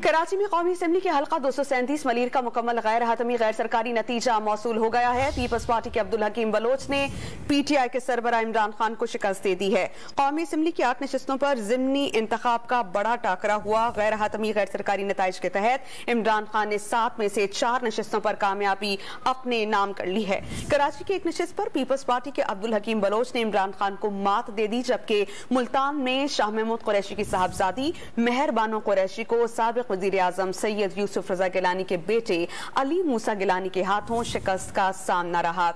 कराची में कौमी असम्बली के हल्का 237 मलीर का मुकम्मल गैर हतमी गैर सरकारी नतीजा मौसूल हो गया है। पीपल्स पार्टी के अब्दुल हकीम बलोच ने PTI के सरबराह इमरान खान को शिकस्त दे दी है। कौमी असम्बली की 8 नशिस्तों पर ज़िमनी इंतखाब का बड़ा टाकरा हुआ। गैर हतमी गैर सरकारी नताइज के तहत इमरान खान ने 7 में से 4 नशिस्तों पर कामयाबी अपने नाम कर ली है। कराची की एक नशिस्त पर पीपल्स पार्टी के अब्दुल हकीम बलोच ने इमरान खान को मात दे दी, जबकि मुल्तान में शाह महमूद कुरैशी की साहबजादी मेहर बानो कुरैशी को साबिक वज़ीर आज़म सैयद यूसुफ रज़ा गिलानी के बेटे अली मूसा गिलानी के हाथों शिकस्त का सामना रहा।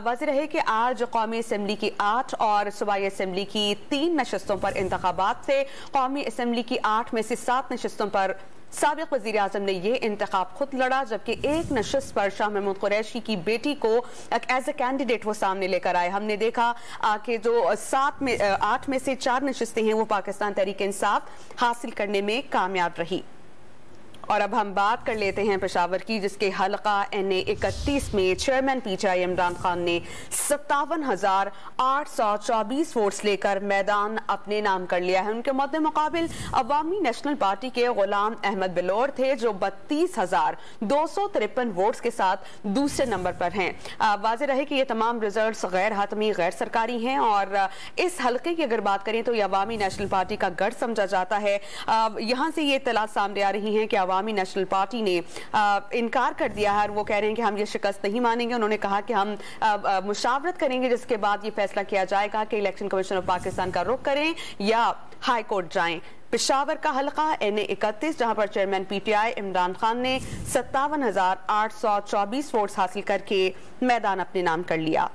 वाज़ेह रहे कि आज कौमी असम्बली की 8 और सूबाई असम्बली की 3 नशिस्तों पर इंतखाबात थे। कौमी असम्बली की 8 में से 7 नशिस्तों पर साबिक वज़ीर आज़म ने ये इंतखाब खुद लड़ा, जबकि एक नशिस्त पर शाह महमूद कुरैशी की बेटी को एज ए कैंडिडेट वो सामने लेकर आए। हमने देखा कि जो 8 में से 4 नशिस्तें हैं वो पाकिस्तान तहरीक इंसाफ हासिल करने में कामयाब रही। और अब हम बात कर लेते हैं पेशावर की, जिसके हल्का NA 31 में चेयरमैन PTI इमरान खान ने 57,824 वोट्स लेकर मैदान अपने नाम कर लिया है। उनके मद्दे मुकाबिल अवामी नेशनल पार्टी के गुलाम अहमद बिलोर थे, जो 32,253 वोट्स के साथ दूसरे नंबर पर हैं। वाज़ेह रहे कि ये तमाम रिजल्ट्स गैर हतमी गैर सरकारी हैं और इस हल्के की अगर बात करें तो ये अवामी नेशनल पार्टी का गढ़ समझा जाता है। यहाँ से ये इत्तला सामने आ रही है कि अवामी नेशनल पार्टी ने इनकार कर दिया है और वो कह रहे हैं कि हम ये शिकस्त नहीं मानेंगे। उन्होंने कहा कि हम मुशावरत करेंगे, जिसके बाद ये फैसला किया जाएगा कि इलेक्शन कमीशन ऑफ पाकिस्तान का रुख करें या हाई कोर्ट जाएं। पेशावर का हल्का NA 31, जहां पर चेयरमैन PTI इमरान खान ने 57,824 वोट्स हासिल करके मैदान अपने नाम कर लिया।